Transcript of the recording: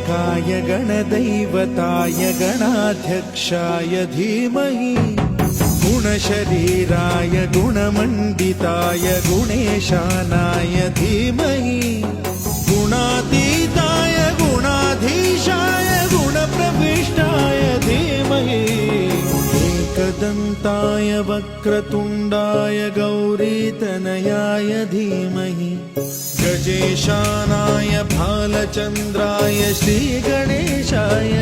गणाध्यक्षाय गणदैवताय गणाध्यक्षाय धीमहि गुणशरीराय गुणमण्डिताय गुणेशानाय धीमहि गुणातीताय गुणाधीशाय गुणप्रविष्टाय धीमहि एकदन्ताय वक्रतुण्डाय गौरीतनयाय धीमहि गजेशानाय भालचन्द्राय श्रीगणेशाय